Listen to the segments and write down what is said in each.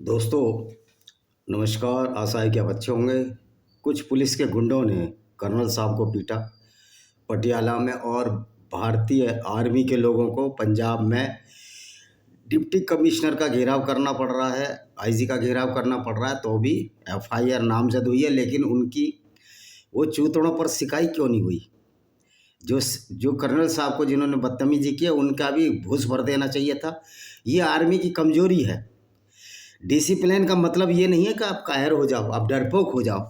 दोस्तों नमस्कार। आशा है कि आप अच्छे होंगे। कुछ पुलिस के गुंडों ने कर्नल साहब को पीटा पटियाला में, और भारतीय आर्मी के लोगों को पंजाब में डिप्टी कमिश्नर का घेराव करना पड़ रहा है, आईजी का घेराव करना पड़ रहा है। तो भी एफआईआर नामजद हुई है, लेकिन उनकी वो चूतड़ों पर सिकाई क्यों नहीं हुई? जो जो कर्नल साहब को जिन्होंने बदतमीजी की है, उनका भी घूस भर देना चाहिए था। ये आर्मी की कमजोरी है। डिसिप्लिन का मतलब ये नहीं है कि आप कायर हो जाओ, आप डरपोक हो जाओ।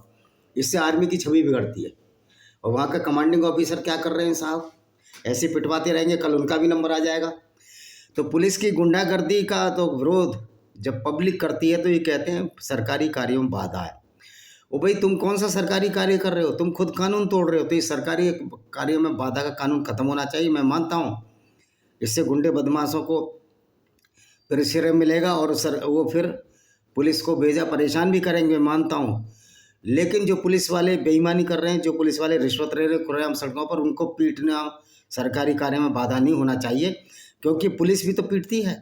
इससे आर्मी की छवि बिगड़ती है। और वहाँ का कमांडिंग ऑफिसर क्या कर रहे हैं साहब? ऐसे पिटवाते रहेंगे, कल उनका भी नंबर आ जाएगा। तो पुलिस की गुंडागर्दी का तो विरोध जब पब्लिक करती है तो ये कहते हैं सरकारी कार्यों में बाधा है। ओ भाई, तुम कौन सा सरकारी कार्य कर रहे हो? तुम खुद कानून तोड़ रहे हो। तो इस सरकारी कार्यों में बाधा का कानून खत्म होना चाहिए। मैं मानता हूँ इससे गुंडे बदमाशों को फिर श्रेय मिलेगा, और वो फिर पुलिस को भेजा परेशान भी करेंगे, मानता हूँ। लेकिन जो पुलिस वाले बेईमानी कर रहे हैं, जो पुलिस वाले रिश्वत ले रहे हैं खुलेआम सड़कों पर, उनको पीटना सरकारी कार्य में बाधा नहीं होना चाहिए, क्योंकि पुलिस भी तो पीटती है।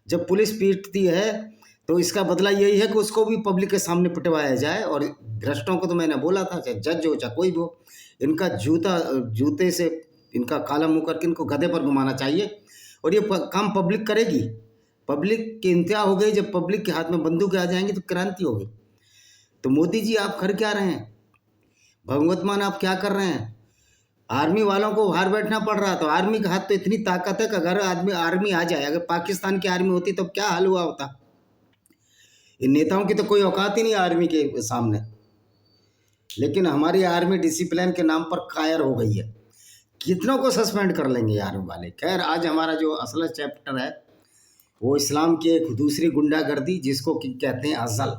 जब पुलिस पीटती है तो इसका बदला यही है कि उसको भी पब्लिक के सामने पिटवाया जाए। और भ्रष्टों को तो मैंने बोला था, चाहे जज हो चाहे कोई भी हो, इनका जूते से इनका काला मुँह करके इनको गधे पर घुमाना चाहिए। और ये काम पब्लिक करेगी। पब्लिक की इंतहा हो गई। जब पब्लिक के हाथ में बंदूक आ जाएंगी तो क्रांति होगी। तो मोदी जी, आप कर क्या रहे हैं? भगवत मान, आप क्या कर रहे हैं? आर्मी वालों को बाहर बैठना पड़ रहा। तो आर्मी के हाथ तो इतनी ताकत है कि अगर आर्मी आ जाए, अगर पाकिस्तान की आर्मी होती तो क्या हाल हुआ होता? इन नेताओं की तो कोई औकात ही नहीं आर्मी के सामने। लेकिन हमारी आर्मी डिसिप्लिन के नाम पर कायर हो गई है। कितनों को सस्पेंड कर लेंगे आर्मी वाले। खैर, आज हमारा जो असल चैप्टर है वो इस्लाम की एक दूसरी गुंडागर्दी, जिसको कहते हैं अजल।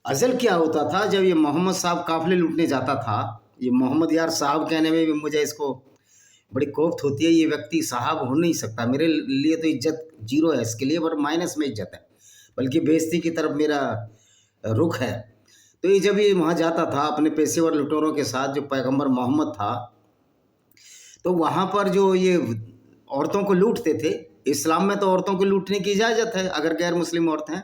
अजल क्या होता था? जब ये मोहम्मद साहब काफिले लूटने जाता था, ये मोहम्मद यार साहब कहने में भी मुझे इसको बड़ी कोफ्त होती है। ये व्यक्ति साहब हो नहीं सकता। मेरे लिए तो इज्जत जीरो है इसके लिए, पर माइनस में इज्जत है, बल्कि बेइज्जती की तरफ मेरा रुख है। तो ये जब ये वहाँ जाता था अपने पेशेवर लुटेरों के साथ, जो पैगंबर मोहम्मद था, तो वहाँ पर जो ये औरतों को लूटते थे। इस्लाम में तो औरतों को लूटने की इजाज़त है अगर गैर मुस्लिम औरतें हैं।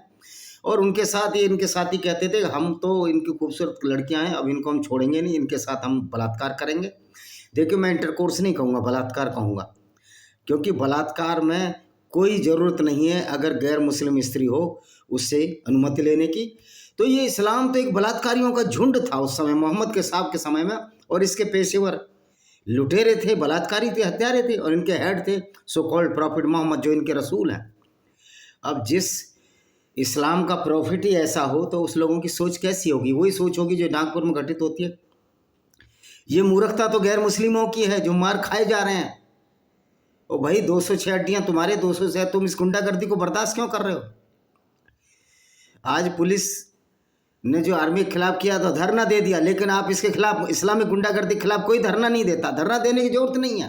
और उनके साथ ये इनके साथी कहते थे, हम तो इनकी खूबसूरत लड़कियां हैं, अब इनको हम छोड़ेंगे नहीं, इनके साथ हम बलात्कार करेंगे। देखिए, मैं इंटरकोर्स नहीं कहूँगा, बलात्कार कहूँगा, क्योंकि बलात्कार में कोई ज़रूरत नहीं है अगर गैर मुस्लिम स्त्री हो उससे अनुमति लेने की। तो ये इस्लाम तो एक बलात्कारियों का झुंड था उस समय, मोहम्मद के साहब के समय में। और इसके पेशेवर लुटेरे थे, बलात्कारी थे, हत्यारे थे, और इनके हेड थे सो कॉल्ड प्रॉफिट मोहम्मद, जो इनके रसूल हैं। अब जिस इस्लाम का प्रॉफिट ही ऐसा हो तो उस लोगों की सोच कैसी होगी? वही सोच होगी जो नागपुर में घटित होती है। ये मूर्खता तो गैर मुस्लिमों की है जो मार खाए जा रहे हैं। ओ भाई, 206 हड्डियां तुम्हारे 200 से है, तुम इस गुंडागर्दी को बर्दाश्त क्यों कर रहे हो? आज पुलिस ने जो आर्मी के खिलाफ किया तो धरना दे दिया, लेकिन आप इसके खिलाफ, इस्लामिक गुंडागर्दी के खिलाफ कोई धरना नहीं देता। धरना देने की जरूरत नहीं है।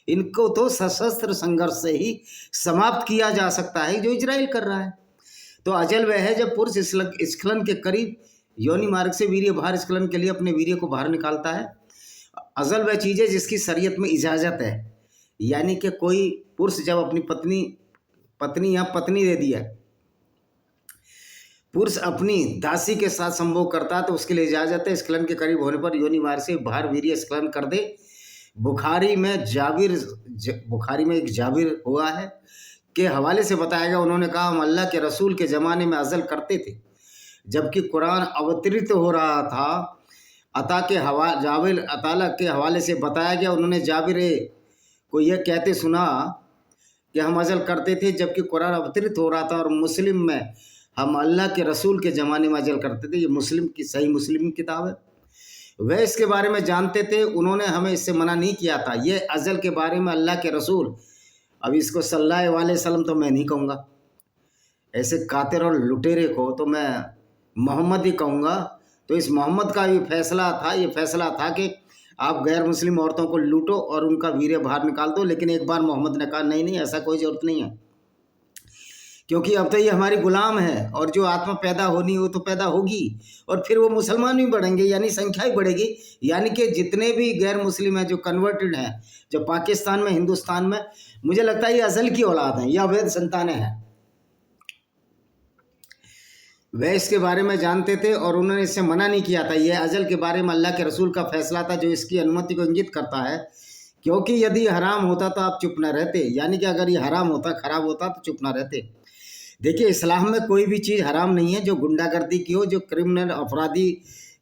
इनको तो सशस्त्र संघर्ष से ही समाप्त किया जा सकता है, जो इजराइल कर रहा है। तो अजल वह है जब पुरुष स्खलन के करीब योनि मार्ग से वीर्य बाहर स्खलन के लिए अपने वीर्य को बाहर निकालता है। अजल वह चीज़ है जिसकी शरीयत में इजाज़त है। यानी कि कोई पुरुष जब अपनी पत्नी या पत्नी दे दिया, पुरुष अपनी दासी के साथ संभोग करता है तो उसके लिए इजाज़त है स्खलन के करीब होने पर योनि मार्ग से बाहर वीर्य स्खलन कर दे। बुखारी में एक जाबिर हुआ है के हवाले से बताया गया, उन्होंने कहा, हम अल्लाह के रसूल के ज़माने में अज़ल करते थे, जबकि कुरान अवतरित हो रहा था। जाबिर अताला के हवाले से बताया गया, उन्होंने जाबिर को यह कहते सुना कि हम अज़ल करते थे जबकि कुरान अवतरित हो रहा था, और मुस्लिम में हम अल्लाह के रसूल के ज़माने में अज़ल करते थे। ये मुस्लिम की सही मुस्लिम किताब है। वह इसके बारे में जानते थे, उन्होंने हमें इससे मना नहीं किया था। ये अज़ल के बारे में अल्लाह के रसूल, अब इसको सल्लल्लाहु अलैहि वसल्लम तो मैं नहीं कहूँगा, ऐसे कातिर और लुटेरे को तो मैं मोहम्मद ही कहूँगा। तो इस मोहम्मद का भी फैसला था, ये फैसला था कि आप गैर मुस्लिम औरतों को लूटो और उनका वीर्य बाहर निकाल दो। लेकिन एक बार मोहम्मद ने कहा, नहीं, ऐसा कोई ज़रूरत नहीं है, क्योंकि अब तो ये हमारी गुलाम है, और जो आत्मा पैदा होनी वो तो पैदा होगी, और फिर वो मुसलमान भी बढ़ेंगे, यानी संख्या ही बढ़ेगी। यानी कि जितने भी गैर मुस्लिम हैं जो कन्वर्टेड हैं, जो पाकिस्तान में, हिंदुस्तान में, मुझे लगता है ये अज़ल की औलाद हैं, ये अवैध संतानें हैं। वह इसके बारे में जानते थे और उन्होंने इससे मना नहीं किया था। यह अजल के बारे में अल्लाह के रसूल का फैसला था जो इसकी अनुमति को इंगित करता है, क्योंकि यदि हराम होता तो आप चुप न रहते, यानी कि अगर ये हराम होता, खराब होता तो चुप न रहते। देखिए, इस्लाम में कोई भी चीज़ हराम नहीं है जो गुंडागर्दी की हो, जो क्रिमिनल अपराधी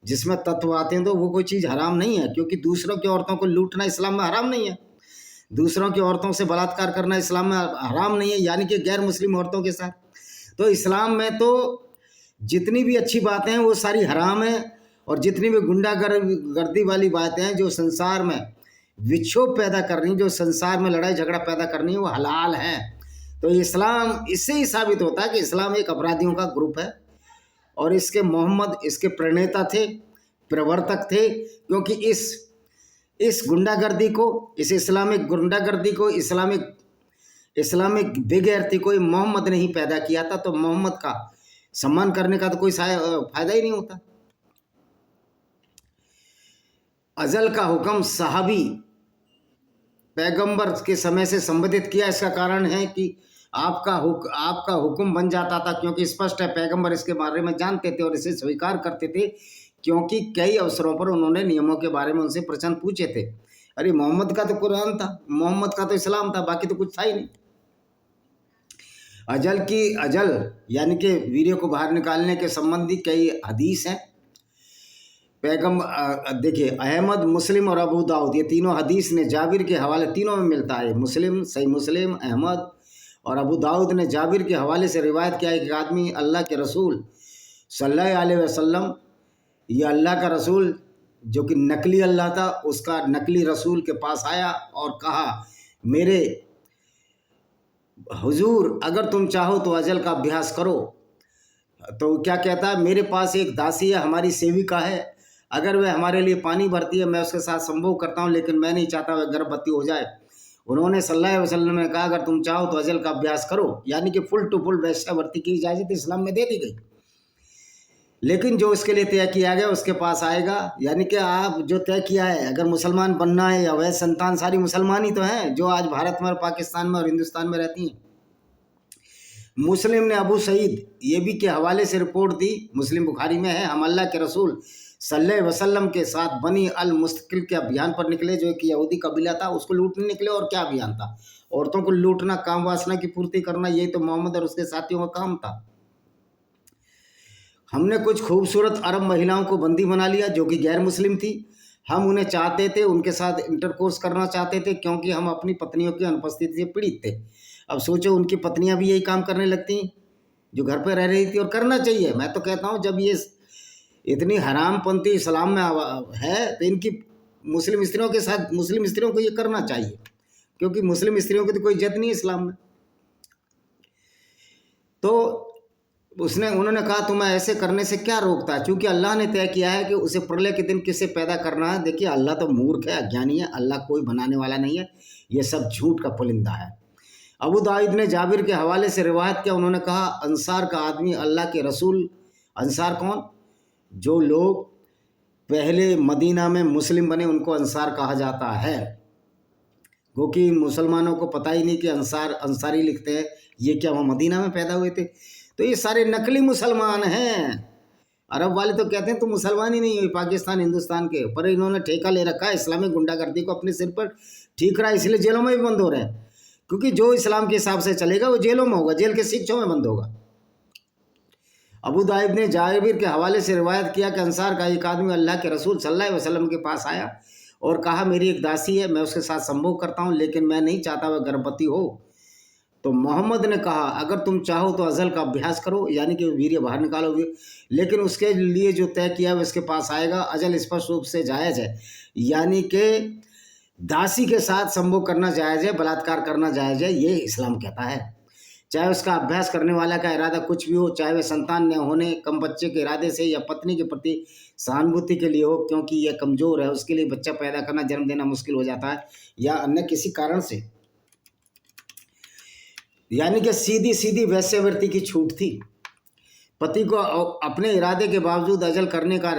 जिसमें तत्व आते हैं, तो वो कोई चीज़ हराम नहीं है, क्योंकि दूसरों की औरतों को लूटना इस्लाम में हराम नहीं है। दूसरों की औरतों से बलात्कार करना इस्लाम में हराम नहीं है, यानी कि गैर मुस्लिम औरतों के साथ। तो इस्लाम में तो जितनी भी अच्छी बातें हैं वो सारी हराम है, और जितनी भी गुंडागर्दी वाली बातें हैं जो संसार में विक्षोभ पैदा कर रही, जो संसार में लड़ाई झगड़ा पैदा करनी है, वो हलाल है। तो इस्लाम, इससे ही साबित होता है कि इस्लाम एक अपराधियों का ग्रुप है, और इसके मोहम्मद इसके प्रणेता थे, प्रवर्तक थे, क्योंकि इस गुंडागर्दी को, इस इस्लामिक गुंडागर्दी को, इस्लामिक बेगैरती को मोहम्मद ने ही पैदा किया था। तो मोहम्मद का सम्मान करने का तो कोई फायदा ही नहीं होता। अजल का हुक्म सहाबी पैगंबर के समय से संबोधित किया। इसका कारण है कि आपका हुक्म बन जाता था, क्योंकि स्पष्ट है पैगंबर इसके बारे में जानते थे और इसे स्वीकार करते थे, क्योंकि कई अवसरों पर उन्होंने नियमों के बारे में उनसे प्रश्न पूछे थे। अरे मोहम्मद का तो कुरान था, मोहम्मद का तो इस्लाम था, बाकी तो कुछ था ही नहीं। अजल यानी कि वीर्य को बाहर निकालने के संबंधी कई हदीस हैं। देखिए, अहमद, मुस्लिम और अबू दाऊद, ये तीनों हदीस ने जाबिर के हवाले, तीनों में मिलता है। मुस्लिम, सही मुस्लिम, अहमद और अबू दाऊद ने जाबिर के हवाले से रिवायत किया है कि आदमी अल्लाह के रसूल सल्लल्लाहु अलैहि वसल्लम, ये अल्लाह का रसूल जो कि नकली अल्लाह था, उसका नकली रसूल के पास आया और कहा, मेरे हुजूर अगर तुम चाहो तो अजल का अभ्यास करो। तो क्या कहता है, मेरे पास एक दासी है, हमारी सेविका है, अगर वह हमारे लिए पानी भरती है मैं उसके साथ संभोग करता हूँ, लेकिन मैं नहीं चाहता वह गर्भवती हो जाए। उन्होंने सल्लल्लाहु अलैहि वसल्लम ने कहा, अगर तुम चाहो तो अजल का अभ्यास करो, यानी कि फुल टू फुल वैश्यावृत्ति की इजाज़त इस्लाम में दे दी गई। लेकिन जो इसके लिए तय किया गया उसके पास आएगा, यानी कि आप जो तय किया है, अगर मुसलमान बनना है या वह संतान सारी मुसलमान ही तो हैं जो आज भारत में और पाकिस्तान में और हिंदुस्तान में रहती हैं। मुस्लिम ने अबू सईद ये भी के हवाले से रिपोर्ट दी, मुस्लिम बुखारी में है, हम अल्लाह के रसूल सल्लल्लाहु अलैहि वसल्लम के साथ बनी अल मुस्तकिल के अभियान पर निकले, जो एक यहूदी कबीला था, उसको लूटने निकले। और क्या अभियान था? औरतों को लूटना, काम वासना की पूर्ति करना, यही तो मोहम्मद और उसके साथियों का काम था। हमने कुछ खूबसूरत अरब महिलाओं को बंदी बना लिया जो कि गैर मुस्लिम थी। हम उन्हें चाहते थे, उनके साथ इंटरकोर्स करना चाहते थे, क्योंकि हम अपनी पत्नियों की अनुपस्थिति से पीड़ित थे। अब सोचो, उनकी पत्नियां भी यही काम करने लगती जो घर पर रह रही थी, और करना चाहिए। मैं तो कहता हूँ, जब ये इतनी हरामपंथी इस्लाम में है तो इनकी मुस्लिम स्त्रियों के साथ, मुस्लिम स्त्रियों को ये करना चाहिए, क्योंकि मुस्लिम स्त्रियों की तो कोई इज्जत नहीं है इस्लाम में। तो उन्होंने कहा, तुम्हें ऐसे करने से क्या रोकता है? क्योंकि अल्लाह ने तय किया है कि उसे प्रलय के दिन किसे पैदा करना है। देखिए, अल्लाह तो मूर्ख है, अज्ञानी है, अल्लाह कोई बनाने वाला नहीं है, ये सब झूठ का पुलिंदा है। अबू दाऊद ने जाबिर के हवाले से रिवायत किया, उन्होंने कहा, अंसार का आदमी अल्लाह के रसूल, अंसार कौन? जो लोग पहले मदीना में मुस्लिम बने उनको अंसार कहा जाता है, क्योंकि मुसलमानों को पता ही नहीं कि अंसारी लिखते हैं, ये क्या वो मदीना में पैदा हुए थे? तो ये सारे नकली मुसलमान हैं। अरब वाले तो कहते हैं तो मुसलमान ही नहीं हुए पाकिस्तान हिंदुस्तान के, पर इन्होंने ठेका ले रखा है इस्लामिक गुंडागर्दी को अपने सिर पर ठीक रहा, इसलिए जेलों में भी बंद हो रहे हैं, क्योंकि जो इस्लाम के हिसाब से चलेगा वो जेलों में होगा, जेल के शिक्षों में बंद होगा। अबू दाऊद ने जाबिर के हवाले से रिवायत किया कि अंसार का एक आदमी अल्लाह के रसूल सल्लल्लाहु अलैहि वसल्लम के पास आया और कहा, मेरी एक दासी है, मैं उसके साथ संभोग करता हूँ, लेकिन मैं नहीं चाहता वह गर्भवती हो। तो मोहम्मद ने कहा, अगर तुम चाहो तो अजल का अभ्यास करो, यानी कि वीर्य बाहर निकालो, लेकिन उसके लिए जो तय किया है उसके पास आएगा। अजल स्पष्ट रूप से जायज़ है, यानी कि दासी के साथ संभोग करना जायज़ है, बलात्कार करना जायज़ है, ये इस्लाम कहता है। चाहे उसका अभ्यास करने वाला का इरादा कुछ भी हो, चाहे वह संतान न होने, कम बच्चे के इरादे से, या पत्नी के प्रति सहानुभूति के लिए हो, क्योंकि यह कमज़ोर है, उसके लिए बच्चा पैदा करना, जन्म देना मुश्किल हो जाता है, या अन्य किसी कारण से, यानी कि सीधी सीधी वैश्यावृत्ति की छूट थी। पति को अपने इरादे के बावजूद अजल करने का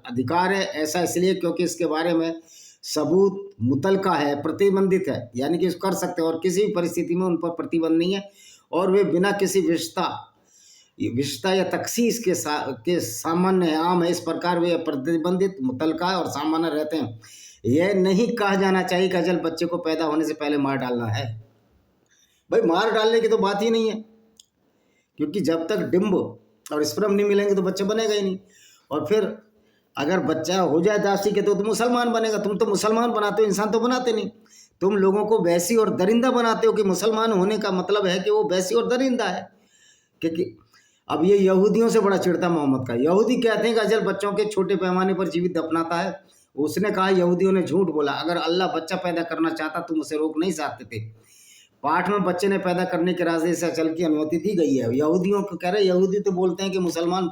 अधिकार है। ऐसा इसलिए क्योंकि इसके बारे में सबूत मुतलका है, प्रतिबंधित है, यानी कि कर सकते हैं, और किसी भी परिस्थिति में उन पर प्रतिबंध नहीं है, और वे बिना किसी विवशता ये विशेषता या तखसीस के सामान्य आम है, इस प्रकार वे प्रतिबंधित, मुतलका और सामान्य रहते हैं। यह नहीं कहा जाना चाहिए कि अजल बच्चे को पैदा होने से पहले मार डालना है। भाई मार डालने की तो बात ही नहीं है, क्योंकि जब तक डिम्ब और स्पर्म नहीं मिलेंगे तो बच्चा बनेगा ही नहीं। और फिर अगर बच्चा हो जाए दासी के तो मुसलमान बनेगा। तुम तो मुसलमान बनाते हो, इंसान तो बनाते नहीं। तुम लोगों को वैसी और दरिंदा बनाते हो कि मुसलमान होने का मतलब है कि वो वैसी और दरिंदा है। क्योंकि अब ये यहूदियों से बड़ा चिढ़ता मोहम्मद का। यहूदी कहते हैं कि अजल बच्चों के छोटे पैमाने पर जीवित दफनाता है। उसने कहा यहूदियों ने झूठ बोला, अगर अल्लाह बच्चा पैदा करना चाहता तुम उसे रोक नहीं सकते थे। पाठ में बच्चे ने पैदा करने के रास्ते से अचल की अनुमति दी गई है। यहूदियों को कह रहे, यहूदी तो बोलते हैं कि मुसलमान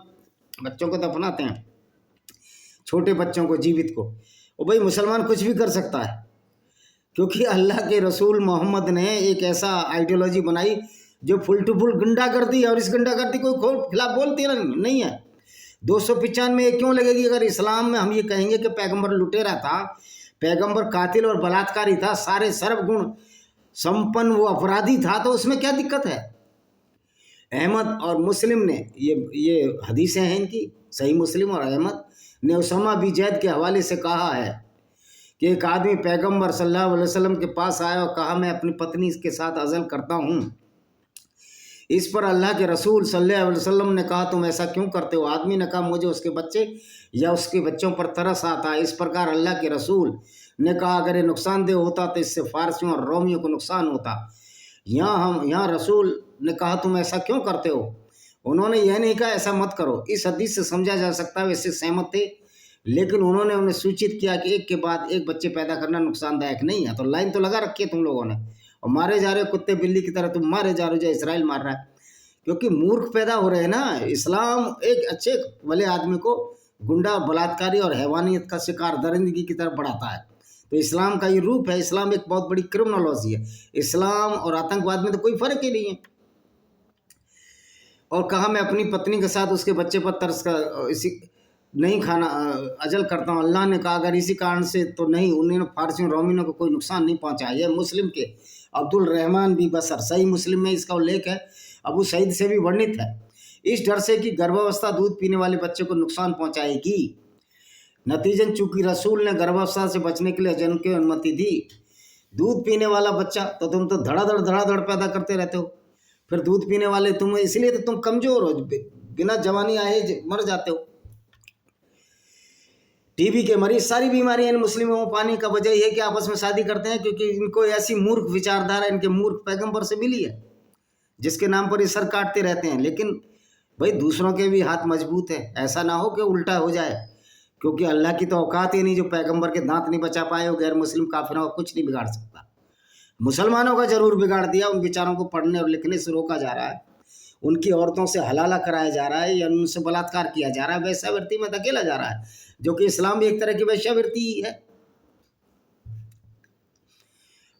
बच्चों को दफनाते हैं, छोटे बच्चों को, जीवित को। और भाई मुसलमान कुछ भी कर सकता है, क्योंकि अल्लाह के रसूल मोहम्मद ने एक ऐसा आइडियोलॉजी बनाई जो फुल टू फुल गुंडागर्दी है। और इस गुंडागर्दी को खिलाफ बोलती नहीं है। 295 क्यों लगेगी? अगर इस्लाम में हम ये कहेंगे कि पैगंबर लुटेरा था, पैगंबर कातिल और बलात्कारी था, सारे सर्वगुण संपन्न वो अपराधी था, तो उसमें क्या दिक्कत है? अहमद और मुस्लिम ने ये हदीसें हैं इनकी, सही मुस्लिम और अहमद ने उसामा बिन जैद के हवाले से कहा है कि एक आदमी पैगंबर सल्लल्लाहु अलैहि वसल्लम के पास आया और कहा, मैं अपनी पत्नी के साथ अज़ल करता हूँ। इस पर अल्लाह के रसूल सल्लल्लाहु अलैहि वसल्लम ने कहा, तुम ऐसा क्यों करते हो? आदमी ने कहा, मुझे उसके बच्चे या उसके बच्चों पर तरस आता है। इस प्रकार अल्लाह के रसूल ने कहा, अगर ये नुकसानदेह होता तो इससे फारसियों और रोमियों को नुकसान होता। यहाँ रसूल ने कहा, तुम ऐसा क्यों करते हो? उन्होंने यह नहीं कहा ऐसा मत करो। इस हदीस से समझा जा सकता है वैसे सहमत थे, लेकिन उन्होंने उन्हें सूचित किया कि एक के बाद एक बच्चे पैदा करना नुकसानदायक नहीं है। तो लाइन तो लगा रखी है तुम लोगों ने, और मारे जा रहे हो कुत्ते बिल्ली की तरह। तुम मारे जा रहे हो जो इसराइल मार रहा है, क्योंकि मूर्ख पैदा हो रहे हैं ना। इस्लाम एक अच्छे भले आदमी को गुंडा, बलात्कारी और हैवानियत का शिकार, दरिंदगी की तरफ बढ़ाता है। तो इस्लाम का ये रूप है। इस्लाम एक बहुत बड़ी क्रिमिनोलॉजी है। इस्लाम और आतंकवाद में तो कोई फर्क ही नहीं है। और कहा, मैं अपनी पत्नी के साथ उसके बच्चे पर तरस कर इसी नहीं खाना अजल करता हूँ। अल्लाह ने कहा, अगर इसी कारण से तो नहीं, उन्होंने फारसियों रोमियों को कोई नुकसान नहीं पहुँचाया। यह मुस्लिम के अब्दुल रहमान बी बसर, सही मुस्लिम में इसका उल्लेख है, अबू सईद से भी वर्णित है। इस डर से कि गर्भावस्था दूध पीने वाले बच्चे को नुकसान पहुँचाएगी। नतीजन चूंकि रसूल ने गर्भावस्था से बचने के लिए जन्म की अनुमति दी, दूध पीने वाला बच्चा तो तुम तो धड़ाधड़ पैदा करते रहते हो। फिर दूध पीने वाले तुम, इसलिए तो तुम कमजोर हो, बिना जवानी आए मर जाते हो। टीबी के मरीज, सारी बीमारियां इन मुस्लिमों में पाने का वजह यह है कि आपस में शादी करते हैं, क्योंकि इनको ऐसी मूर्ख विचारधारा इनके मूर्ख पैगंबर से मिली है, जिसके नाम पर ये सर काटते रहते हैं। लेकिन भाई दूसरों के भी हाथ मजबूत है, ऐसा ना हो कि उल्टा हो जाए, क्योंकि अल्लाह की तो औकात ही नहीं। जो पैगंबर के दांत नहीं बचा पाए वो गैर मुस्लिम काफिरों का कुछ नहीं बिगाड़ सकता। मुसलमानों का जरूर बिगाड़ दिया। उन बेचारों को पढ़ने और लिखने से रोका जा रहा है, उनकी औरतों से हलाला कराया जा रहा है, या उनसे बलात्कार किया जा रहा है, वैश्यावृत्ति में धकेला जा रहा है, जो कि इस्लाम भी एक तरह की वैश्यावृत्ति ही है।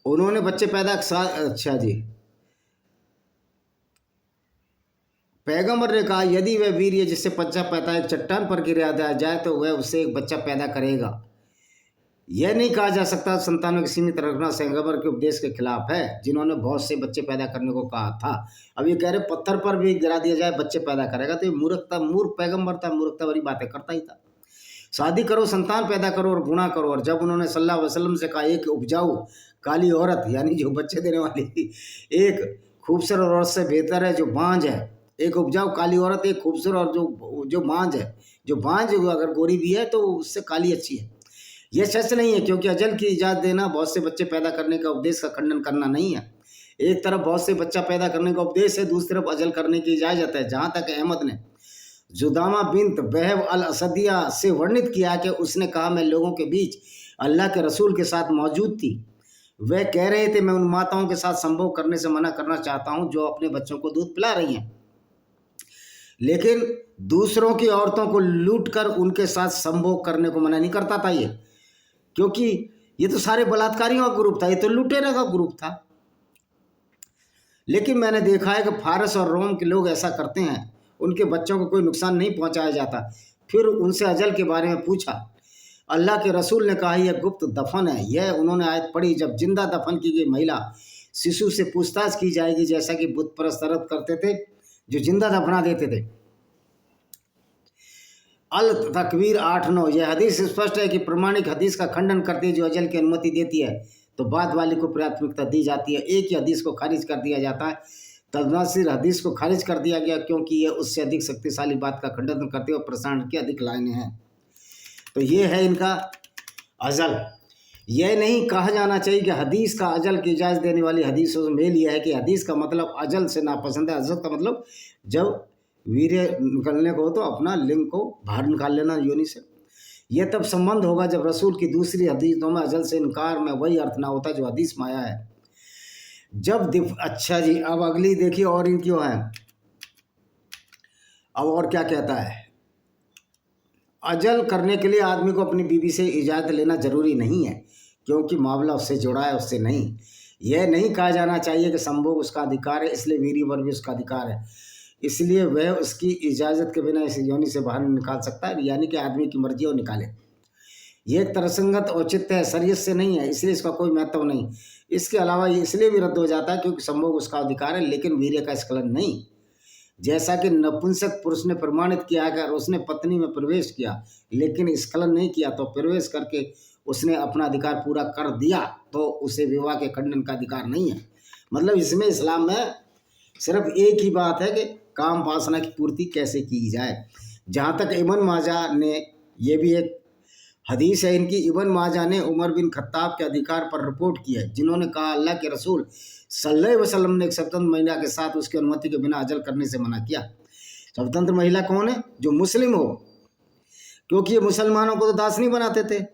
उन्होंने बच्चे पैदा, अच्छा जी, पैगंबर ने कहा, यदि वह वीर्य जिससे बच्चा पैदा एक चट्टान पर गिरा दिया जाए तो वह उससे एक बच्चा पैदा करेगा। यह नहीं कहा जा सकता संतानों की सीमित रखना पैगंबर के उपदेश के खिलाफ है, जिन्होंने बहुत से बच्चे पैदा करने को कहा था। अब ये कह रहे पत्थर पर भी गिरा दिया जाए बच्चे पैदा करेगा, तो ये मूर्ख पैगंबर था, मूर्खता वाली बातें करता ही था। शादी करो, संतान पैदा करो और गुणा करो। और जब उन्होंने सल्लल्लाहु अलैहि वसल्लम से कहा, एक उपजाऊ काली औरत, यानी जो बच्चे देने वाली, एक खूबसूरत औरत से बेहतर है जो बांझ है। एक उपजाऊ काली औरत एक खूबसूरत, और जो बांझ है, जो बांझ अगर गोरी भी है तो उससे काली अच्छी है। यह सच नहीं है, क्योंकि अजल की इजाज़त देना बहुत से बच्चे पैदा करने का उपदेश का खंडन करना नहीं है। एक तरफ बहुत से बच्चा पैदा करने का उपदेश है, दूसरी तरफ अजल करने की इजाज़त है। जहाँ तक अहमद ने जुदामा बिन्त बहब अल असदिया से वर्णित किया कि उसने कहा, मैं लोगों के बीच अल्लाह के रसूल के साथ मौजूद थी। वह कह रहे थे, मैं उन माताओं के साथ संभोग करने से मना करना चाहता हूँ जो अपने बच्चों को दूध पिला रही हैं, लेकिन दूसरों की औरतों को लूट कर उनके साथ संभोग करने को मना नहीं करता था ये, क्योंकि ये तो सारे बलात्कारियों का ग्रुप था, ये तो लुटेरे का ग्रुप था। लेकिन मैंने देखा है कि फारस और रोम के लोग ऐसा करते हैं, उनके बच्चों को कोई नुकसान नहीं पहुंचाया जाता। फिर उनसे अजल के बारे में पूछा। अल्लाह के रसूल ने कहा, यह गुप्त दफन है। यह उन्होंने आयत पढ़ी, जब जिंदा दफन की गई महिला शिशु से पूछताछ की जाएगी, जैसा कि बुत परस्त तरफ करते थे, जो जिंदा दफना देते थे। अल तकवीर 8-9, यह हदीस स्पष्ट है कि प्रमाणिक हदीस का खंडन करती है जो अजल की अनुमति देती है तो बाद वाली को प्राथमिकता दी जाती है। एक ही हदीस को खारिज कर दिया जाता है। तदनासिर हदीस को खारिज कर दिया गया क्योंकि यह उससे अधिक शक्तिशाली बात का खंडन करती है और प्रसारण की अधिक लाइनें हैं। तो ये है इनका अजल। यह नहीं कहा जाना चाहिए कि हदीस का अजल की इजाज़त देने वाली हदीसों से मेल यह है कि हदीस का मतलब अजल से नापसंद है। अजल का मतलब जब वीर्य निकलने को हो तो अपना लिंग को बाहर निकाल लेना योनि से। यह तब संबंध होगा जब रसूल की दूसरी हदीसों में अजल से इनकार में वही अर्थ ना होता जो हदीस में आया है। अच्छा जी, अब अगली देखिए और इनकी है। अब और क्या कहता है, अजल करने के लिए आदमी को अपनी बीवी से इजाज़त लेना जरूरी नहीं है क्योंकि मामला उससे जुड़ा है, उससे नहीं। यह नहीं कहा जाना चाहिए कि संभोग उसका अधिकार है इसलिए वीर्य पर भी उसका अधिकार है, इसलिए वह उसकी इजाज़त के बिना इस योनि से बाहर निकाल सकता है, यानी कि आदमी की मर्जी हो निकाले। यह एक तरसंगत औचित्य है, शरीयत से नहीं है, इसलिए इसका कोई महत्व नहीं। इसके अलावा ये इसलिए भी रद्द हो जाता है क्योंकि संभोग उसका अधिकार है लेकिन वीर्य का स्खलन नहीं। जैसा कि नपुंसक पुरुष ने प्रमाणित किया अगर उसने पत्नी में प्रवेश किया लेकिन स्खलन नहीं किया तो प्रवेश करके उसने अपना अधिकार पूरा कर दिया तो उसे विवाह के खंडन का अधिकार नहीं है। मतलब इसमें इस्लाम में सिर्फ एक ही बात है कि काम वासना की पूर्ति कैसे की जाए। जहाँ तक इब्न माजा ने, ये भी एक हदीस है इनकी, इब्न माजा ने उमर बिन खत्ताब के अधिकार पर रिपोर्ट की है जिन्होंने कहा अल्लाह के रसूल सल्लल्लाहु अलैहि वसल्लम ने एक स्वतंत्र महिला के साथ उसकी अनुमति के बिना अजल करने से मना किया। स्वतंत्र महिला कौन है? जो मुस्लिम हो, क्योंकि ये मुसलमानों को तो दास नहीं बनाते थे।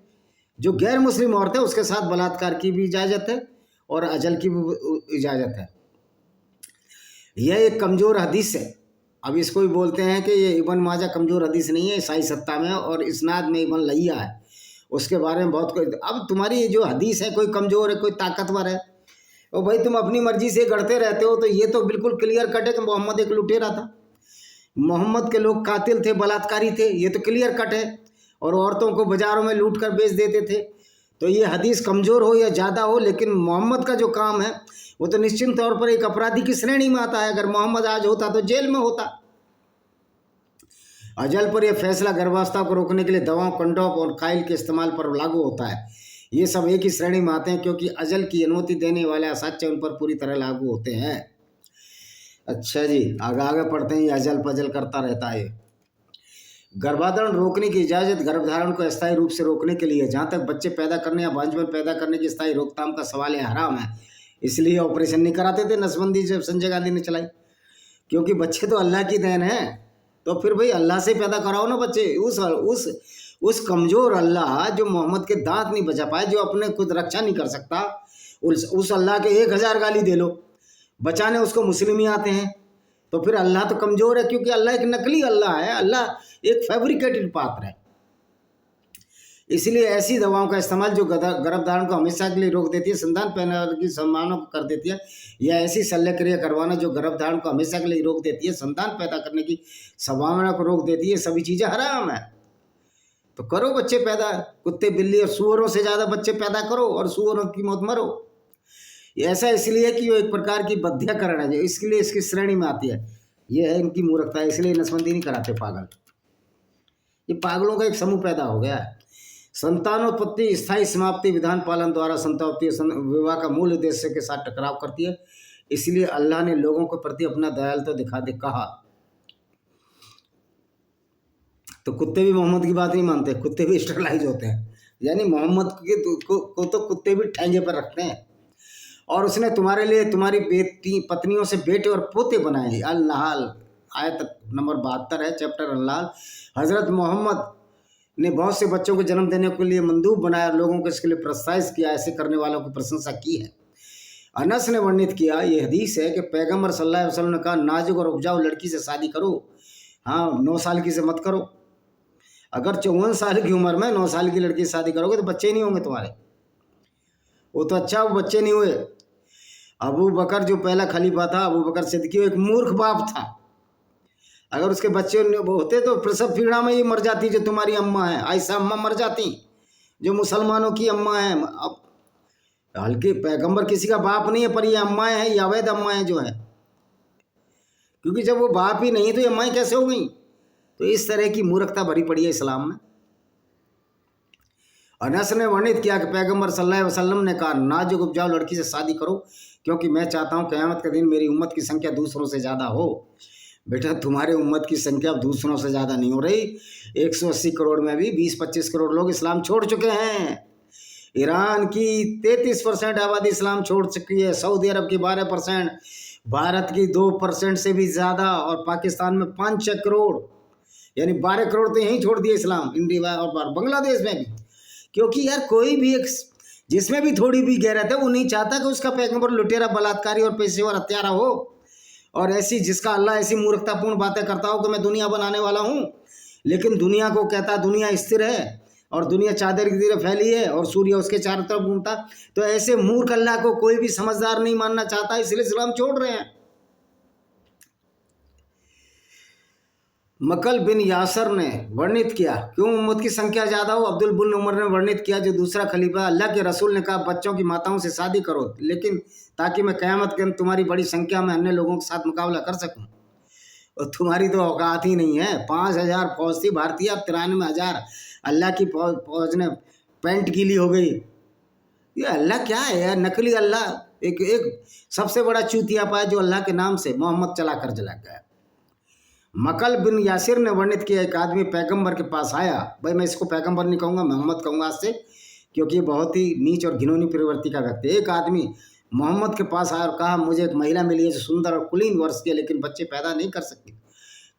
जो गैर मुस्लिम औरत है उसके साथ बलात्कार की भी इजाज़त है और अजल की भी इजाज़त है। यह एक कमज़ोर हदीस है। अब इसको भी बोलते हैं कि ये इब्न माजा कमज़ोर हदीस नहीं है, सही सत्ता में और इसनाद में इब्न लहिया है, उसके बारे में बहुत कोई। अब तुम्हारी ये जो हदीस है कोई कमज़ोर है कोई ताकतवर है, और भाई तुम अपनी मर्जी से गढ़ते रहते हो। तो ये तो बिल्कुल क्लियर कट है कि मोहम्मद एक लुटेरा था, मोहम्मद के लोग कातिल थे, बलात्कारी थे, ये तो क्लियर कट है, और औरतों को बाज़ारों में लूट कर बेच देते थे। तो ये हदीस कमज़ोर हो या ज़्यादा हो, लेकिन मोहम्मद का जो काम है वो तो निश्चित तौर पर एक अपराधी की श्रेणी में आता है। अगर मोहम्मद आज होता तो जेल में होता। अजल पर यह फैसला गर्भावस्था को रोकने के लिए दवाओं, कंडोम और काइल के इस्तेमाल पर लागू होता है। ये सब एक ही श्रेणी में आते हैं क्योंकि अजल की अनुमति देने वाले असाध्य उन पर पूरी तरह लागू होते हैं। अच्छा जी, आगे पढ़ते हैं। ये अजल पजल करता रहता है। गर्भाधारण रोकने की इजाज़त गर्भधारण को अस्थायी रूप से रोकने के लिए, जहाँ तक बच्चे पैदा करने या बांझपन पैदा करने की स्थायी रोकथाम का सवाल है, हराम है। इसलिए ऑपरेशन नहीं कराते थे नसबंदी जब संजय गांधी ने चलाई, क्योंकि बच्चे तो अल्लाह की देन है। तो फिर भाई अल्लाह से पैदा कराओ ना बच्चे। उस कमज़ोर अल्लाह जो मोहम्मद के दांत नहीं बचा पाए, जो अपने खुद रक्षा नहीं कर सकता, उस अल्लाह के 1000 गाली दे लो, बचाने उसको मुस्लिम ही आते हैं। तो फिर अल्लाह तो कमज़ोर है क्योंकि अल्लाह एक नकली अल्लाह है, अल्लाह एक फैब्रिकेटेड पात्र है। इसलिए ऐसी दवाओं का इस्तेमाल जो गर्भधारण को हमेशा के लिए रोक देती है, संतान पैदा की संभावना को कर देती है, या ऐसी शल्य क्रिया करवाना जो गर्भधारण को हमेशा के लिए रोक देती है, संतान पैदा करने की संभावना को रोक देती है, सभी चीज़ें हराम है। तो करो बच्चे पैदा, कुत्ते बिल्ली और सूअरों से ज़्यादा बच्चे पैदा करो और सूअरों की मौत मरो। ऐसा इसलिए कि वो एक प्रकार की बध्यकरण है, जो इसके लिए इसकी श्रेणी में आती है। ये है इनकी मूर्खता, इसलिए नसबंदी नहीं कराते पागल। ये पागलों का एक समूह पैदा हो गया है। संतानोत्पत्ति स्थायी समाप्ति विधान पालन द्वारा संतानोत्पत्ति विवाह का मूल उद्देश्य के साथ टकराव करती है। इसलिए अल्लाह ने लोगों के प्रति अपना दयालु तो दिखा दे कहा। तो कुत्ते भी मोहम्मद की बात नहीं मानते, कुत्ते भी स्टरलाइज होते हैं, यानी मोहम्मद को तो कुत्ते भी ठेंगे पर रखते हैं। और उसने तुम्हारे लिए तुम्हारी पत्नियों से बेटे और पोते बनाए। अल-नाहल आयत नंबर 72 है, चैप्टर अल-नाहल। हज़रत मोहम्मद ने बहुत से बच्चों को जन्म देने के लिए मंदूब बनाया और लोगों को इसके लिए प्रोत्साहित किया। ऐसे करने वालों की प्रशंसा की है। अनस ने वर्णित किया, ये हदीस है कि पैगम्बर सल्लल्लाहु अलैहि वसल्लम ने कहा, नाजुक और उपजाऊ लड़की से शादी करो, हाँ 9 साल की से मत करो। अगर 54 साल की उम्र में 9 साल की लड़की से शादी करोगे तो बच्चे नहीं होंगे तुम्हारे। वो तो अच्छा, वो बच्चे नहीं हुए। अबू बकर जो पहला खलीफा था, अबू बकर सिद्दीक़, एक मूर्ख बाप था। अगर उसके बच्चे होते तो प्रसव पीड़ा में ये मर जाती जो तुम्हारी अम्मा है, आयशा अम्मा मर जाती, जो मुसलमानों की अम्मा है। अब हल्के पैगंबर किसी का बाप नहीं है, पर ये अम्माएँ हैं, ये अवैध अम्माएँ जो हैं। क्योंकि जब वो बाप ही नहीं तो ये माँ कैसे हो गई। तो इस तरह की मूर्खता भरी पड़ी है इस्लाम में। अनस ने वर्णित किया कि पैगंबर सल्लल्लाहु अलैहि वसल्लम ने कहा, नाजुक उपजाऊ लड़की से शादी करो, क्योंकि मैं चाहता हूँ क़यामत के दिन मेरी उम्मत की संख्या दूसरों से ज़्यादा हो। बेटा तुम्हारे उम्मत की संख्या दूसरों से ज़्यादा नहीं हो रही। 180 करोड़ में भी 20-25 करोड़ लोग इस्लाम छोड़ चुके हैं। ईरान की 33% आबादी इस्लाम छोड़ चुकी है, सऊदी अरब की 12%, भारत की 2% से भी ज़्यादा, और पाकिस्तान में 5-6 करोड़, यानी 12 करोड़ तो यहीं छोड़ दिए इस्लाम, इंडिया और बांग्लादेश में भी। क्योंकि यार कोई भी एक जिसमें भी थोड़ी भी गैरत है वो नहीं चाहता कि उसका पैगंबर लुटेरा, बलात्कारी और पेशेवर हत्यारा हो, और ऐसी जिसका अल्लाह ऐसी मूर्खतापूर्ण बातें करता हो कि मैं दुनिया बनाने वाला हूँ, लेकिन दुनिया को कहता दुनिया स्थिर है और दुनिया चादर की तरह फैली है और सूर्य उसके चारों तरफ घूमता। तो ऐसे मूर्ख अल्लाह को कोई भी समझदार नहीं मानना चाहता, इसलिए इस्लाम छोड़ रहे हैं। मकल बिन यासर ने वर्णित किया, क्यों उम्मत की संख्या ज़्यादा हो। अब्दुल बिन उमर ने वर्णित किया, जो दूसरा खलीफा, अल्लाह के रसूल ने कहा, बच्चों की माताओं से शादी करो, लेकिन ताकि मैं क़यामत के दिन तुम्हारी बड़ी संख्या में अन्य लोगों के साथ मुकाबला कर सकूं। और तुम्हारी तो औकात ही नहीं है। 5000 फौज थी भारतीय, अब 93,000 अल्लाह की फौज ने पैंट गीली हो गई। ये अल्लाह क्या है यार, नकली अल्लाह। एक सबसे बड़ा चूतिया पाया जो अल्लाह के नाम से मोहम्मद चला कर चला गया। मकल बिन यासिर ने वर्णित किया, एक आदमी पैगंबर के पास आया। भाई मैं इसको पैगंबर नहीं कहूँगा, मोहम्मद कहूँगा आज से, क्योंकि ये बहुत ही नीच और घिनौनी प्रवृत्ति का व्यक्ति है। एक आदमी मोहम्मद के पास आया और कहा, मुझे एक महिला मिली है जो सुंदर और कुलीन वर्ष की है, लेकिन बच्चे पैदा नहीं कर सकती,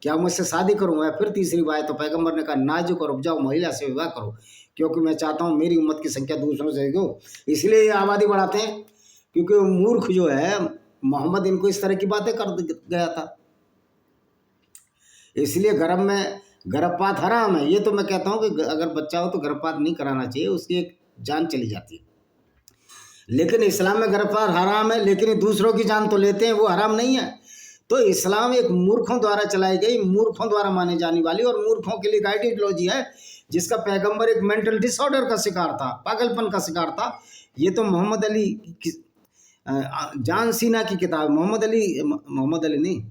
क्या मुझसे शादी करूँ। फिर तीसरी बात तो पैगंबर ने कहा, नाजुक और उपजाऊ महिला से विवाह करो, क्योंकि मैं चाहता हूँ मेरी उम्मत की संख्या दूसरों से हो, इसलिए ये आबादी बढ़ाते हैं। क्योंकि मूर्ख जो है मोहम्मद इनको इस तरह की बातें कर गया था, इसलिए गर्भपात हराम है। ये तो मैं कहता हूँ कि अगर बच्चा हो तो गर्भपात नहीं कराना चाहिए, उसकी एक जान चली जाती है। लेकिन इस्लाम में गर्भपात हराम है, लेकिन दूसरों की जान तो लेते हैं, वो हराम नहीं है। तो इस्लाम एक मूर्खों द्वारा चलाई गई, मूर्खों द्वारा माने जाने वाली और मूर्खों के लिए आइडियोलॉजी है, जिसका पैगंबर एक मेंटल डिसऑर्डर का शिकार था, पागलपन का शिकार था। ये तो मोहम्मद अली जान सीना की किताब, मोहम्मद अली नहीं,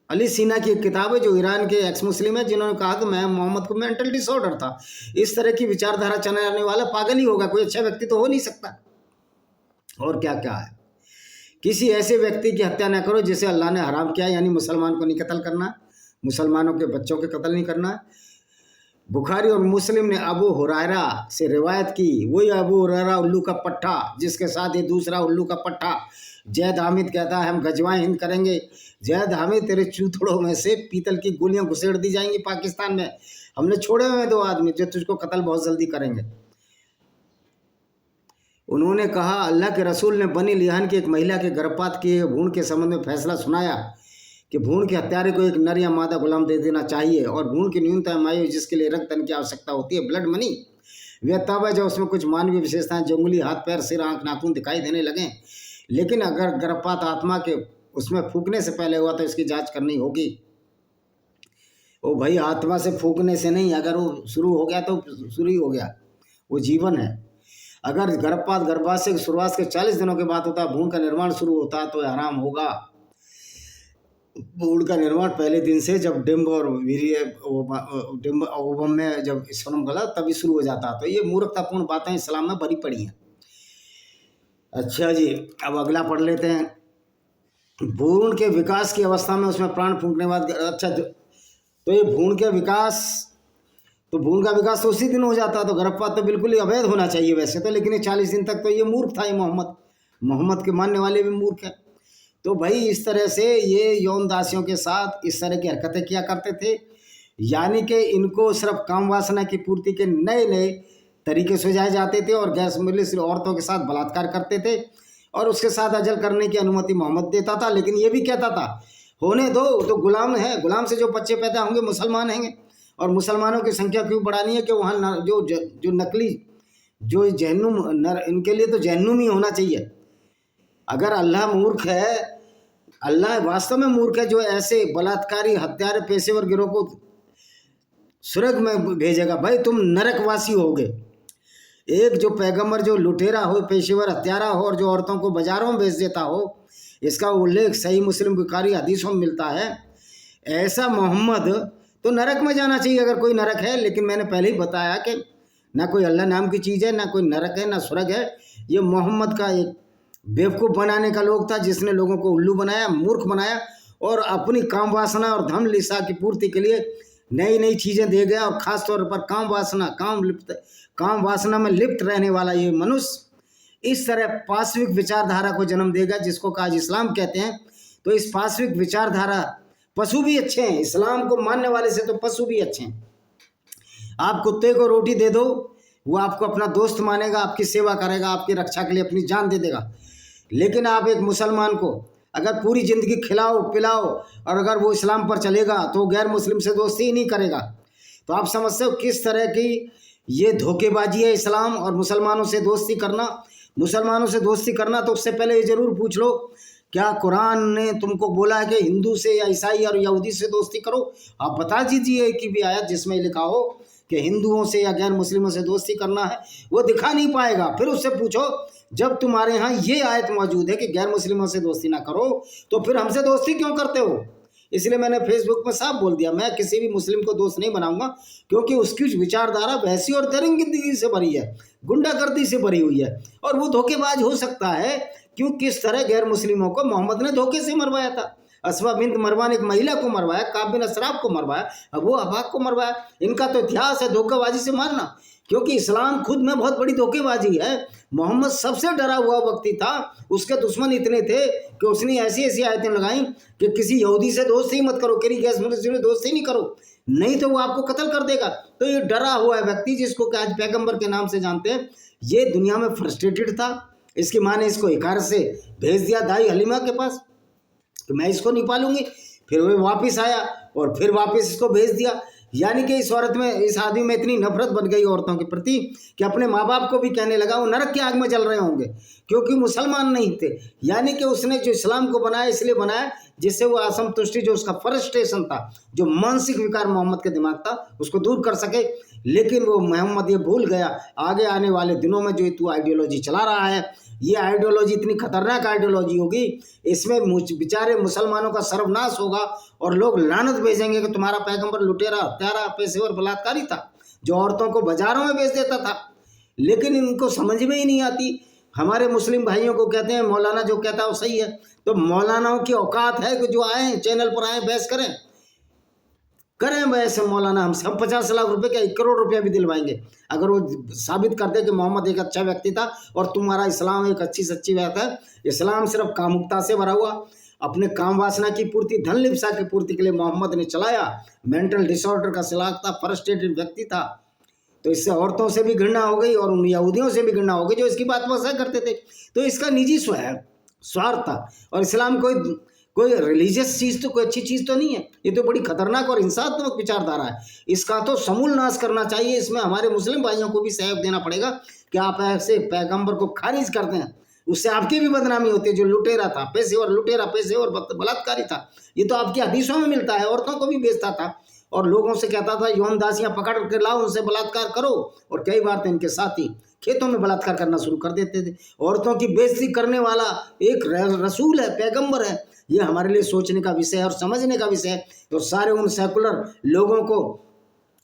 अली सीना की एक किताब है, जो ईरान के एक्स मुस्लिम है, जिन्होंने कहा कि मैं मोहम्मद को मेंटल डिसऑर्डर था। इस तरह की विचारधारा चलाने वाला पागल ही होगा, कोई अच्छा व्यक्ति तो हो नहीं सकता। और क्या क्या है, किसी ऐसे व्यक्ति की हत्या न करो जिसे अल्लाह ने हराम किया, यानी मुसलमान को नहीं कत्ल करना, मुसलमानों के बच्चों के कत्ल नहीं करना। बुखारी और मुस्लिम ने अबू हुरैरा से रिवायत की, वही अबू हुरैरा उल्लू का पट्टा, जिसके साथ ये दूसरा उल्लू का पट्टा जैद हामिद कहता है, हम गजवाएं हिंद करेंगे। जैद हामिद, तेरे चूथड़ों में से पीतल की गोलियां घुसेड़ दी जाएंगी पाकिस्तान में। हमने छोड़े हुए 2 आदमी जो तुझको कत्ल बहुत जल्दी करेंगे। उन्होंने कहा, अल्लाह के रसूल ने बनी लिहान की एक महिला के गर्भपात किए भ्रूण के संबंध में फैसला सुनाया कि भ्रूण के हत्यारे को एक नर या मादा गुलाम दे देना चाहिए, और भ्रूण की न्यूनतम आयु जिसके लिए रक्तदान की आवश्यकता होती है, ब्लड मनी, वह तब है जब उसमें कुछ मानवीय विशेषताएं, जंगली हाथ पैर सिर आंख नाखून दिखाई देने लगें। लेकिन अगर गर्भपात आत्मा के उसमें फूकने से पहले हुआ तो इसकी जांच करनी होगी। ओ भाई, आत्मा से फूकने से नहीं, अगर वो शुरू हो गया तो शुरू ही हो गया, वो जीवन है। अगर गर्भपात से शुरुआत के 40 दिनों के बाद होता है, भ्रूण का निर्माण शुरू होता है, तो हराम होगा। भ्रूण का निर्माण पहले दिन से, जब डिम्ब और वीर्य डिम्ब ओवम में जब स्पर्म गला तभी शुरू हो जाता। तो ये मूर्खतापूर्ण बातें इस्लाम में भरी पड़ी हैं। अच्छा जी, अब अगला पढ़ लेते हैं। भ्रूण के विकास की अवस्था में उसमें प्राण फूंकने बाद, अच्छा तो ये भ्रूण का विकास तो उसी दिन हो जाता, तो गर्भपात तो बिल्कुल ही अवैध होना चाहिए वैसे तो, लेकिन ये 40 दिन तक तो ये मूर्ख था। ये मोहम्मद के मानने वाले भी मूर्ख हैं। तो भाई इस तरह से ये यौन दासियों के साथ इस तरह की हरकतें किया करते थे, यानी कि इनको सिर्फ काम वासना की पूर्ति के नए नए तरीके सुझाए जाते थे, और गैर मुस्लिम औरतों के साथ बलात्कार करते थे, और उसके साथ अजल करने की अनुमति मोहम्मद देता था। लेकिन ये भी कहता था, होने दो, तो गुलाम है, गुलाम से जो बच्चे पैदा होंगे मुसलमान होंगे, और मुसलमानों की संख्या क्यों बढ़ानी है कि वहाँ जो नकली जो जहन्नुम नर, इनके लिए तो जहन्नुम ही होना चाहिए। अगर अल्लाह मूर्ख है, अल्लाह वास्तव में मूर्ख है जो ऐसे बलात्कारी हत्यारे पेशेवर गिरोह को स्वर्ग में भेजेगा। भाई तुम नरकवासी होगे। एक जो पैगंबर जो लुटेरा हो, पेशेवर हत्यारा हो, और जो औरतों को बाजारों में बेच देता हो, इसका उल्लेख सही मुस्लिम बुखारी हदीसों में मिलता है। ऐसा मोहम्मद तो नरक में जाना चाहिए अगर कोई नरक है, लेकिन मैंने पहले ही बताया कि ना कोई अल्लाह नाम की चीज़ है, ना कोई नरक है, ना स्वर्ग है। ये मोहम्मद का एक बेवकूफ़ बनाने का लोग था, जिसने लोगों को उल्लू बनाया, मूर्ख बनाया और अपनी काम वासना और धन लिसा की पूर्ति के लिए नई नई चीज़ें दे गया। और ख़ास तौर पर काम वासना में लिप्त रहने वाला ये मनुष्य इस तरह पाश्विक विचारधारा को जन्म देगा, जिसको आज इस्लाम कहते हैं। तो इस पाश्विक विचारधारा, पशु भी अच्छे हैं, इस्लाम को मानने वाले से तो पशु भी अच्छे हैं। आप कुत्ते को रोटी दे दो, वो आपको अपना दोस्त मानेगा, आपकी सेवा करेगा, आपकी रक्षा के लिए अपनी जान दे देगा। लेकिन आप एक मुसलमान को अगर पूरी ज़िंदगी खिलाओ पिलाओ और अगर वो इस्लाम पर चलेगा तो वो गैर मुस्लिम से दोस्ती ही नहीं करेगा। तो आप समझते हो किस तरह की ये धोखेबाजी है इस्लाम और मुसलमानों से दोस्ती करना। मुसलमानों से दोस्ती करना तो उससे पहले ये ज़रूर पूछ लो, क्या कुरान ने तुमको बोला है कि हिंदू से या ईसाई और यहूदी से दोस्ती करो? आप बता दीजिए कि भी आयत जिसमें लिखा हो कि हिंदुओं से या गैर मुस्लिमों से दोस्ती करना है। वो दिखा नहीं पाएगा। फिर उससे पूछो, जब तुम्हारे यहाँ ये आयत मौजूद है कि गैर मुस्लिमों से दोस्ती ना करो, तो फिर हमसे दोस्ती क्यों करते हो? इसलिए मैंने फेसबुक में साफ बोल दिया, मैं किसी भी मुस्लिम को दोस्त नहीं बनाऊंगा, क्योंकि उसकी विचारधारा वैसी और दरिंदगी से भरी है, गुंडागर्दी से भरी हुई है और वो धोखेबाज हो सकता है। क्यों, किस तरह गैर मुस्लिमों को मोहम्मद ने धोखे से मरवाया था। अस्मा बिन्त मरवान एक महिला को मरवाया, काब बिन असराफ को मरवाया, अबू अबाक को मरवाया। इनका तो इतिहास है धोखेबाजी से मारना, क्योंकि इस्लाम खुद में बहुत बड़ी धोखेबाजी है। मोहम्मद सबसे डरा हुआ व्यक्ति था, उसके दुश्मन इतने थे कि उसने ऐसी ऐसी आयतें लगाई कि किसी यहूदी से दोस्ती मत करो, किसी गैर मुस्लिम से दोस्ती नहीं करो, नहीं तो वो आपको कत्ल कर देगा। तो ये डरा हुआ है व्यक्ति, जिसको आज पैगंबर के नाम से जानते हैं, ये दुनिया में फ्रस्ट्रेटेड था। इसकी माँ ने इसको हिकार से भेज दिया दाई हलीमा के पास कि मैं इसको नहीं पालूंगी। फिर वो वापस आया और फिर वापस इसको भेज दिया। यानी कि इस औरत में, इस आदमी में इतनी नफरत बन गई औरतों के प्रति कि अपने माँ बाप को भी कहने लगा वो नरक की आग में जल रहे होंगे, क्योंकि मुसलमान नहीं थे। यानी कि उसने जो इस्लाम को बनाया इसलिए बनाया जिससे वो असंतुष्टि, जो उसका फ्रस्ट्रेशन था, जो मानसिक विकार मोहम्मद के दिमाग था, उसको दूर कर सके। लेकिन वो मोहम्मद ये भूल गया, आगे आने वाले दिनों में जो तू आइडियोलॉजी चला रहा है, ये आइडियोलॉजी इतनी खतरनाक आइडियोलॉजी होगी, इसमें बेचारे मुसलमानों का सर्वनाश होगा और लोग लानत भेजेंगे कि तुम्हारा पैगंबर लुटेरा, हत्यारा, पेशेवर, बलात्कारी था, जो औरतों को बाजारों में बेच देता था। लेकिन इनको समझ में ही नहीं आती। हमारे मुस्लिम भाइयों को कहते हैं मौलाना जो कहता है वो सही है, तो मौलानाओं की औकात है कि जो आए चैनल पर आए बहस करें वैसे मौलाना हम 50 लाख रुपए क्या 1 करोड़ रुपया भी दिलवाएंगे अगर वो साबित कर दे कि मोहम्मद एक अच्छा व्यक्ति था और तुम्हारा इस्लाम एक अच्छी सच्ची बात है। इस्लाम सिर्फ कामुकता से भरा हुआ, अपने काम वासना की पूर्ति, धन लिप्सा की पूर्ति के लिए मोहम्मद ने चलाया। मेंटल डिसऑर्डर का शिलाक था, फ्रस्ट्रेटेड व्यक्ति था। तो इससे औरतों से भी घृणा हो गई और उन यहूदियों से भी घृणा हो गई जो इसकी बात पर करते थे। तो इसका निजी स्वार्थ था। और इस्लाम कोई रिलीजियस चीज़ तो, कोई अच्छी चीज़ तो नहीं है। ये तो बड़ी खतरनाक और हिंसात्मक विचारधारा है। इसका तो समूल नाश करना चाहिए। इसमें हमारे मुस्लिम भाइयों को भी सहयोग देना पड़ेगा कि आप ऐसे पैगंबर को खारिज करते हैं, उससे आपकी भी बदनामी होती है। जो लुटेरा था, पेशेवर बलात्कारी था, ये तो आपकी हदीसों में मिलता है। औरतों को भी बेचता था और लोगों से कहता था यौन दासियां पकड़ कर लाओ, उनसे बलात्कार करो। और कई बार तो इनके साथी खेतों में बलात्कार करना शुरू कर देते थे। औरतों की बेइज्जती करने वाला एक रसूल है, पैगंबर है। ये हमारे लिए सोचने का विषय है और समझने का विषय है। तो सारे उन सेकुलर लोगों को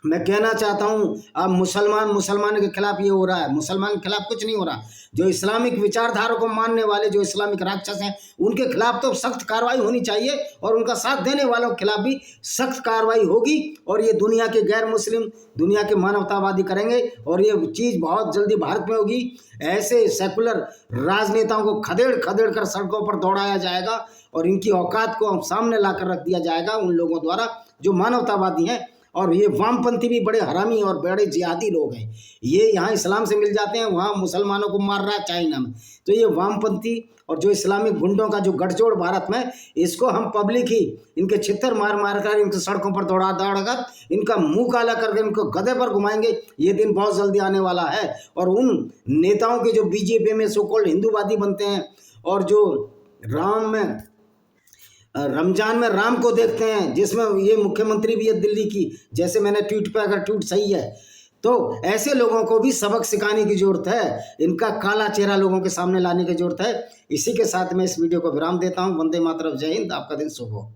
मैं कहना चाहता हूँ, अब मुसलमान के खिलाफ ये हो रहा है, मुसलमान के खिलाफ कुछ नहीं हो रहा। जो इस्लामिक विचारधारा को मानने वाले, जो इस्लामिक राक्षस हैं, उनके खिलाफ तो सख्त कार्रवाई होनी चाहिए और उनका साथ देने वालों के खिलाफ भी सख्त कार्रवाई होगी। और ये दुनिया के गैर मुस्लिम, दुनिया के मानवतावादी करेंगे और ये चीज़ बहुत जल्दी भारत में होगी। ऐसे सेकुलर राजनेताओं को खदेड़ कर सड़कों पर दौड़ाया जाएगा और इनकी औकात को सामने लाकर रख दिया जाएगा उन लोगों द्वारा जो मानवतावादी हैं। और ये वामपंथी भी बड़े हरामी और बड़े जिहादी लोग हैं। ये यहाँ इस्लाम से मिल जाते हैं, वहाँ मुसलमानों को मार रहा है चाइना में। तो ये वामपंथी और जो इस्लामिक गुंडों का जो गठजोड़ भारत में, इसको हम पब्लिक ही इनके छितर मार कर इनके सड़कों पर दौड़ा कर इनका मुंह काला करके इनको गधे पर घुमाएंगे। ये दिन बहुत जल्दी आने वाला है। और उन नेताओं के जो बीजेपी में सो कॉल्ड हिंदूवादी बनते हैं और जो रमजान में राम को देखते हैं, जिसमें ये मुख्यमंत्री भी है दिल्ली की, जैसे मैंने ट्वीट पे, अगर ट्वीट सही है तो ऐसे लोगों को भी सबक सिखाने की जरूरत है, इनका काला चेहरा लोगों के सामने लाने की जरूरत है। इसी के साथ मैं इस वीडियो को विराम देता हूं। वंदे मातरम, जय हिंद, आपका दिन शुभ हो।